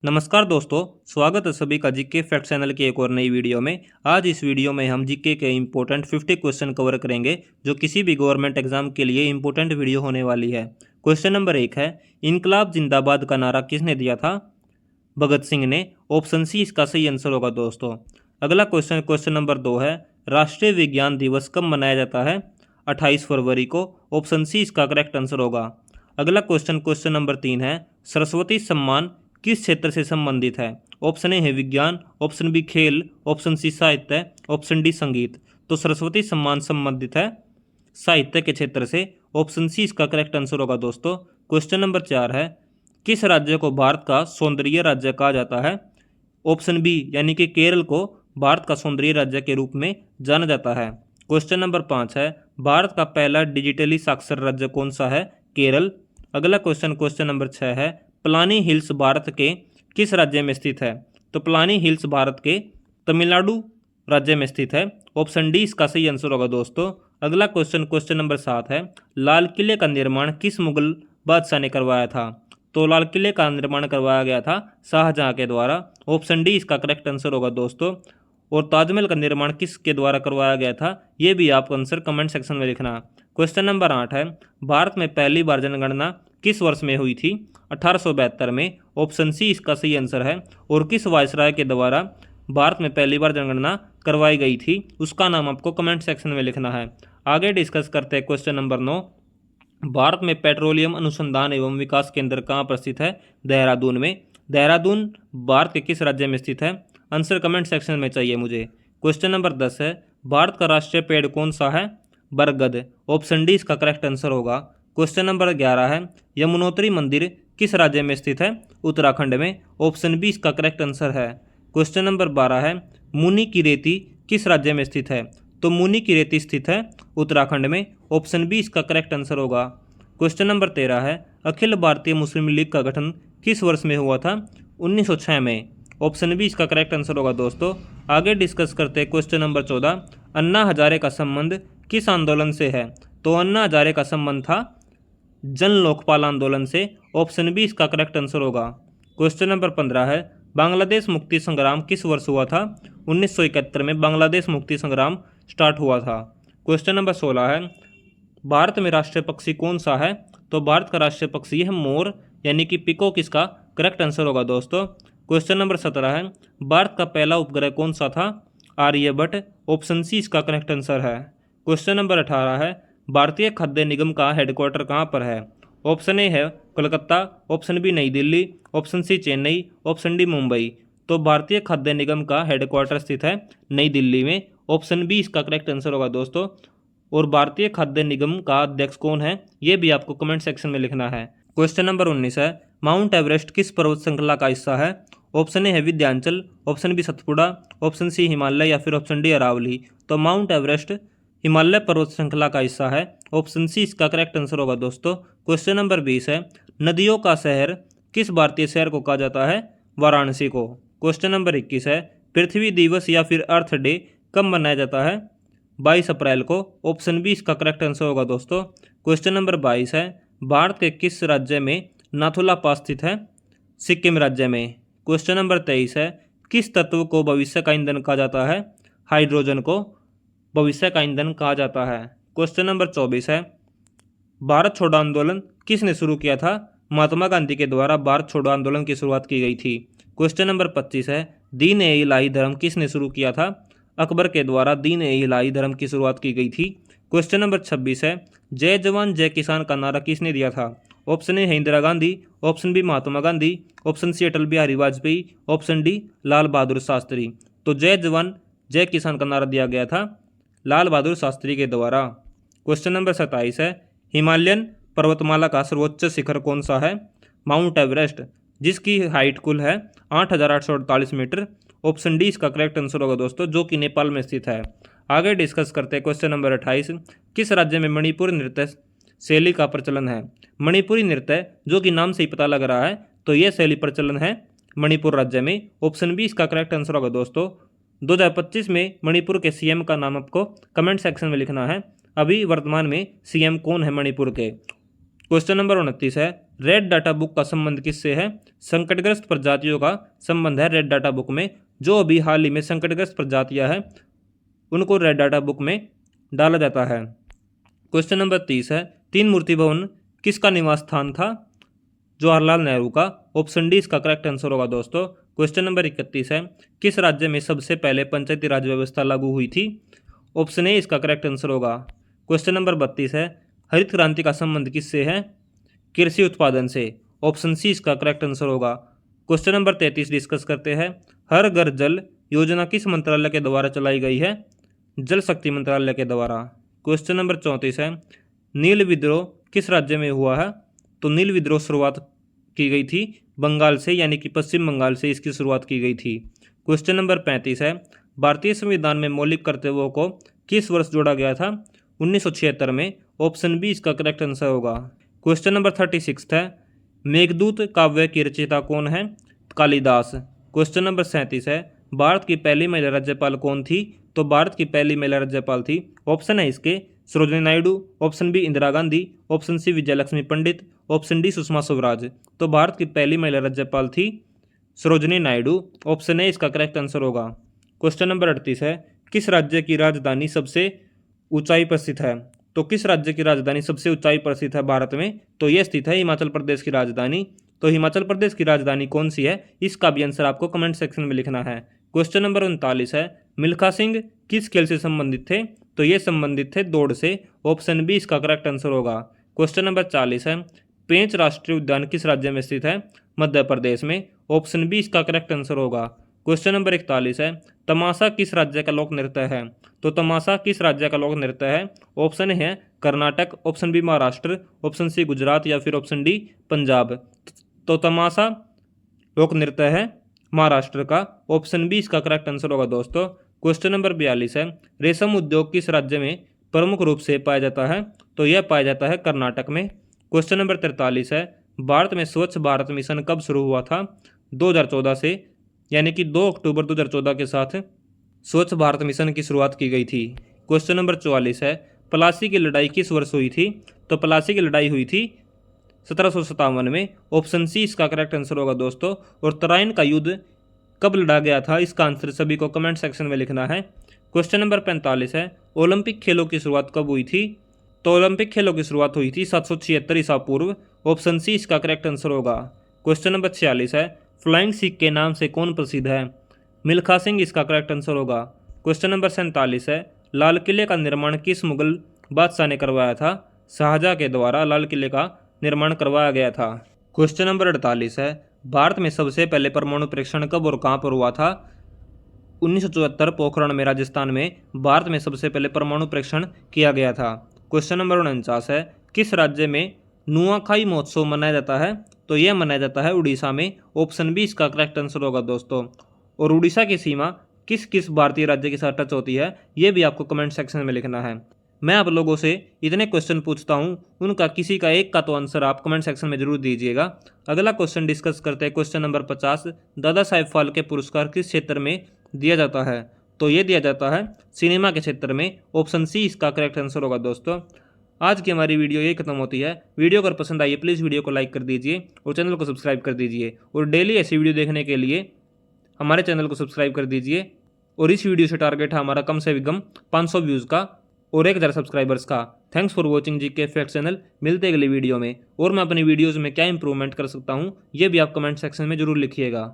नमस्कार दोस्तों, स्वागत है सभी का जीके फैक्ट चैनल की एक और नई वीडियो में। आज इस वीडियो में हम जीके के इम्पोर्टेंट 50 क्वेश्चन कवर करेंगे जो किसी भी गवर्नमेंट एग्जाम के लिए इम्पोर्टेंट वीडियो होने वाली है। क्वेश्चन नंबर 1 है, इनकलाब जिंदाबाद का नारा किसने दिया था? भगत सिंह ने। ऑप्शन सी इसका सही आंसर होगा दोस्तों। अगला क्वेश्चन क्वेश्चन नंबर 2 है, राष्ट्रीय विज्ञान दिवस कब मनाया जाता है? 28 फरवरी को। ऑप्शन सी इसका करेक्ट आंसर होगा। अगला क्वेश्चन क्वेश्चन नंबर 3 है, सरस्वती सम्मान किस क्षेत्र से संबंधित है? ऑप्शन ए है विज्ञान, ऑप्शन बी खेल, ऑप्शन सी साहित्य, ऑप्शन डी संगीत। तो सरस्वती सम्मान संबंधित है साहित्य के क्षेत्र से। ऑप्शन सी इसका करेक्ट आंसर होगा दोस्तों। क्वेश्चन नंबर 4 है, किस राज्य को भारत का सौंदर्य राज्य कहा जाता है? ऑप्शन बी यानी कि केरल को भारत का सौंदर्य राज्य के रूप में जाना जाता है। क्वेश्चन नंबर 5 है, भारत का पहला डिजिटली साक्षर राज्य कौन सा है? केरल। अगला क्वेश्चन क्वेश्चन नंबर 6 है, पलानी हिल्स भारत के किस राज्य में स्थित है? तो पलानी हिल्स भारत के तमिलनाडु राज्य में स्थित है। ऑप्शन डी इसका सही आंसर होगा दोस्तों। अगला क्वेश्चन क्वेश्चन नंबर 7 है, लाल किले का निर्माण किस मुगल बादशाह ने करवाया था? तो लाल किले का निर्माण करवाया गया था शाहजहां के द्वारा। ऑप्शन डी इसका करेक्ट आंसर होगा दोस्तों। और ताजमहल का निर्माण किसके द्वारा करवाया गया था? ये भी आप आंसर कमेंट सेक्शन में लिखना। क्वेश्चन नंबर 8 है, भारत में पहली बार जनगणना किस वर्ष में हुई थी? 1872 में। ऑप्शन सी इसका सही आंसर है। और किस वायसराय के द्वारा भारत में पहली बार जनगणना करवाई गई थी, उसका नाम आपको कमेंट सेक्शन में लिखना है। आगे डिस्कस करते हैं क्वेश्चन नंबर 9, भारत में पेट्रोलियम अनुसंधान एवं विकास केंद्र कहाँ पर स्थित है? देहरादून में। देहरादून भारत के किस राज्य में स्थित है? आंसर कमेंट सेक्शन में चाहिए मुझे। क्वेश्चन नंबर 10 है, भारत का राष्ट्रीय पेड़ कौन सा है? बरगद। ऑप्शन डी इसका करेक्ट आंसर होगा। क्वेश्चन नंबर 11 है, यमुनोत्री मंदिर किस राज्य में स्थित है? उत्तराखंड में। ऑप्शन बी इसका करेक्ट आंसर है। क्वेश्चन नंबर 12 है, मुनि की रेती किस राज्य में स्थित है? तो मुनि की रेती स्थित है उत्तराखंड में। ऑप्शन बी इसका करेक्ट आंसर होगा। क्वेश्चन नंबर 13 है, अखिल भारतीय मुस्लिम लीग का गठन किस वर्ष में हुआ था? 1906 में। ऑप्शन बी इसका करेक्ट आंसर होगा दोस्तों। आगे डिस्कस करते हैं क्वेश्चन नंबर 14, अन्ना हजारे का संबंध किस आंदोलन से है? तो अन्ना हजारे का संबंध था जन लोकपाल आंदोलन से। ऑप्शन बी इसका करेक्ट आंसर होगा। क्वेश्चन नंबर 15 है, बांग्लादेश मुक्ति संग्राम किस वर्ष हुआ था? 1971 में बांग्लादेश मुक्ति संग्राम स्टार्ट हुआ था। क्वेश्चन नंबर 16 है, भारत में राष्ट्रीय पक्षी कौन सा है? तो भारत का राष्ट्रीय पक्षी है मोर, यानी कि पिकॉक इसका करेक्ट आंसर होगा दोस्तों। क्वेश्चन नंबर 17 है, भारत का पहला उपग्रह कौन सा था? आर्यभट्ट। ऑप्शन सी इसका करेक्ट आंसर है। क्वेश्चन नंबर 18 है, भारतीय खाद्य निगम का हेडक्वार्टर कहाँ पर है? ऑप्शन ए है Kolkata, option B New Delhi, option C Chennai, option D Mumbai. तो भारतीय खाद्य निगम का हेडक्वार्टर स्थित है नई दिल्ली में। ऑप्शन बी इसका करेक्ट आंसर होगा दोस्तों। और भारतीय खाद्य निगम का अध्यक्ष कौन है, ये भी आपको कमेंट सेक्शन में लिखना है। क्वेश्चन नंबर 19 है, माउंट एवरेस्ट किस पर्वत श्रृंखला का हिस्सा है? ऑप्शन ए है Vindhyachal, option B Satpura, option C Himalaya या फिर ऑप्शन डी अरावली। तो माउंट एवरेस्ट हिमालय पर्वत श्रृंखला का हिस्सा है। ऑप्शन सी इसका करेक्ट आंसर होगा दोस्तों। क्वेश्चन नंबर 20 है, नदियों का शहर किस भारतीय शहर को कहा जाता है? वाराणसी को। क्वेश्चन नंबर 21 है, पृथ्वी दिवस या फिर अर्थ डे कब मनाया जाता है? 22 अप्रैल को। ऑप्शन बी इसका करेक्ट आंसर होगा दोस्तों। क्वेश्चन नंबर 22 है, भारत के किस राज्य में नाथुला पास स्थित है? सिक्किम राज्य में। क्वेश्चन नंबर 23 है, किस तत्व को भविष्य का ईंधन कहा जाता है? हाइड्रोजन को भविष्य का ईंधन कहा जाता है। क्वेश्चन नंबर 24 है, भारत छोड़ो आंदोलन किसने शुरू किया था? महात्मा गांधी के द्वारा भारत छोड़ो आंदोलन की शुरुआत की गई थी। क्वेश्चन नंबर 25 है, दीन ए इलाही धर्म किसने शुरू किया था? अकबर के द्वारा दीन ए इलाही धर्म की शुरुआत की गई थी। क्वेश्चन नंबर 26 है, जय जवान जय किसान का नारा किसने दिया था? ऑप्शन ए है Indira Gandhi, option B Mahatma Gandhi, option सी अटल बिहारी वाजपेयी, ऑप्शन डी लाल बहादुर शास्त्री। तो जय जवान जय किसान का नारा दिया गया था लाल बहादुर शास्त्री के द्वारा। क्वेश्चन नंबर 27 है, हिमालयन पर्वतमाला का सर्वोच्च शिखर कौन सा है? माउंट एवरेस्ट, जिसकी हाइट कुल है 8,848 मीटर। ऑप्शन डी इसका करेक्ट आंसर होगा दोस्तों, जो कि नेपाल में स्थित है। आगे डिस्कस करते हैं क्वेश्चन नंबर 28, किस राज्य में मणिपुर नृत्य शैली का प्रचलन है? मणिपुरी नृत्य, जो कि नाम से ही पता लग रहा है, तो यह शैली प्रचलन है मणिपुर राज्य में। ऑप्शन बी इसका करेक्ट आंसर होगा दोस्तों। 2025 में मणिपुर के सीएम का नाम आपको कमेंट सेक्शन में लिखना है। अभी वर्तमान में सीएम कौन है मणिपुर के? क्वेश्चन नंबर 29 है, रेड डाटा बुक का संबंध किससे है? संकटग्रस्त प्रजातियों का संबंध है रेड डाटा बुक में। जो अभी हाल ही में संकटग्रस्त प्रजातियां हैं उनको रेड डाटा बुक में डाला जाता है। क्वेश्चन नंबर 30 है, तीन मूर्ति भवन किसका निवास स्थान था? जवाहरलाल नेहरू का। ऑप्शन डी इसका करेक्ट आंसर होगा दोस्तों। क्वेश्चन नंबर 31 है, किस राज्य में सबसे पहले पंचायती राज व्यवस्था लागू हुई थी? ऑप्शन ए इसका करेक्ट आंसर होगा। क्वेश्चन नंबर 32 है, हरित क्रांति का संबंध किससे है? कृषि उत्पादन से। ऑप्शन सी इसका करेक्ट आंसर होगा। क्वेश्चन नंबर 33 डिस्कस करते हैं, हर घर जल योजना किस मंत्रालय के द्वारा चलाई गई है? जल शक्ति मंत्रालय के द्वारा। क्वेश्चन नंबर 34 है, नील विद्रोह किस राज्य में हुआ है? तो नील विद्रोह शुरुआत की गई थी बंगाल से, यानी कि पश्चिम बंगाल से इसकी शुरुआत की गई थी। क्वेश्चन नंबर 35 है, भारतीय संविधान में मौलिक कर्तव्यों को किस वर्ष जोड़ा गया था? 1976 में। ऑप्शन बी इसका करेक्ट आंसर होगा। क्वेश्चन नंबर 36 है, मेघदूत काव्य की रचयिता कौन है? कालिदास। क्वेश्चन नंबर 37 है, भारत की पहली महिला राज्यपाल कौन थी? तो भारत की पहली महिला राज्यपाल थी, ऑप्शन है इसके Sarojini Naidu, option B Indira Gandhi, option C Vijayalakshmi Pandit, option D Sushma Swaraj. तो भारत की पहली महिला राज्यपाल थी सरोजिनी नायडू, ऑप्शन ए इसका करेक्ट आंसर होगा। क्वेश्चन नंबर 38 है, किस राज्य की राजधानी सबसे ऊंचाई पर स्थित है? तो किस राज्य की राजधानी सबसे ऊंचाई पर स्थित है भारत में? तो यह स्थित है हिमाचल प्रदेश की राजधानी। तो हिमाचल प्रदेश की राजधानी कौन सी है? इसका भी आंसर आपको कमेंट सेक्शन में लिखना है। क्वेश्चन नंबर 39 है, मिल्खा सिंह किस खेल से संबंधित थे? तो ये संबंधित थे दौड़ से, ऑप्शन बी इसका करेक्ट आंसर होगा। क्वेश्चन नंबर 40 है, पेंच राष्ट्रीय उद्यान किस राज्य में स्थित है? मध्य प्रदेश में, ऑप्शन बी इसका करेक्ट आंसर होगा। क्वेश्चन नंबर 41 है, तमाशा किस राज्य का लोक नृत्य है? तो तमाशा किस राज्य का लोक नृत्य है? ऑप्शन है Karnataka, option B Maharashtra, option C Gujarat या फिर ऑप्शन डी पंजाब। तो तमाशा लोक नृत्य है महाराष्ट्र का, ऑप्शन बी इसका करेक्ट आंसर होगा दोस्तों। क्वेश्चन नंबर 42 है, रेशम उद्योग किस राज्य में प्रमुख रूप से पाया जाता है? तो यह पाया जाता है कर्नाटक में। क्वेश्चन नंबर 43 है, भारत में स्वच्छ भारत मिशन कब शुरू हुआ था? 2014 से, यानी कि 2 अक्टूबर 2014 के साथ स्वच्छ भारत मिशन की शुरुआत की गई थी। क्वेश्चन नंबर 44 है, प्लासी की लड़ाई किस वर्ष हुई थी? तो प्लासी की लड़ाई हुई थी 1757 में, ऑप्शन सी इसका करेक्ट आंसर होगा दोस्तों। और तराइन का युद्ध कब लड़ा गया था? इसका आंसर सभी को कमेंट सेक्शन में लिखना है। क्वेश्चन नंबर 45 है, ओलंपिक खेलों की शुरुआत कब हुई थी? तो ओलंपिक खेलों की शुरुआत हुई थी 776 ईसा पूर्व, ऑप्शन सी इसका करेक्ट आंसर होगा। क्वेश्चन नंबर 46 है, फ्लाइंग सिख के नाम से कौन प्रसिद्ध है? मिल्खा सिंह इसका करेक्ट आंसर होगा। क्वेश्चन नंबर 47 है, लाल किले का निर्माण किस मुगल बादशाह ने करवाया था? शाहजहां के द्वारा लाल किले का निर्माण करवाया गया था। क्वेश्चन नंबर 48 है, भारत में सबसे पहले परमाणु परीक्षण कब और कहां पर हुआ था? 1974 पोखरण में राजस्थान में भारत में सबसे पहले परमाणु परीक्षण किया गया था। क्वेश्चन नंबर 49 है, किस राज्य में नुआखाई महोत्सव मनाया जाता है? तो यह मनाया जाता है उड़ीसा में, ऑप्शन बी इसका करेक्ट आंसर होगा दोस्तों। और उड़ीसा की सीमा किस किस भारतीय राज्य के साथ टच होती है, ये भी आपको कमेंट सेक्शन में लिखना है। मैं आप लोगों से इतने क्वेश्चन पूछता हूँ, उनका किसी का एक का तो आंसर आप कमेंट सेक्शन में जरूर दीजिएगा। अगला क्वेश्चन डिस्कस करते हैं, क्वेश्चन नंबर 50, दादा साहेब फाल्के पुरस्कार किस क्षेत्र में दिया जाता है? तो ये दिया जाता है सिनेमा के क्षेत्र में, ऑप्शन सी इसका करेक्ट आंसर होगा दोस्तों। आज की हमारी वीडियो ये खत्म होती है। वीडियो अगर पसंद आई है प्लीज़ वीडियो को लाइक कर दीजिए और चैनल को सब्सक्राइब कर दीजिए। और डेली ऐसी वीडियो देखने के लिए हमारे चैनल को सब्सक्राइब कर दीजिए। और इस वीडियो से टारगेट है हमारा कम से कम 500 व्यूज़ का और 1000 सब्सक्राइबर्स का। Thanks for watching GK fact channel. मिलते हैं अगली वीडियो में। और मैं अपनी वीडियोज़ में क्या इंप्रूवमेंट कर सकता हूँ ये भी आप कमेंट सेक्शन में जरूर लिखिएगा।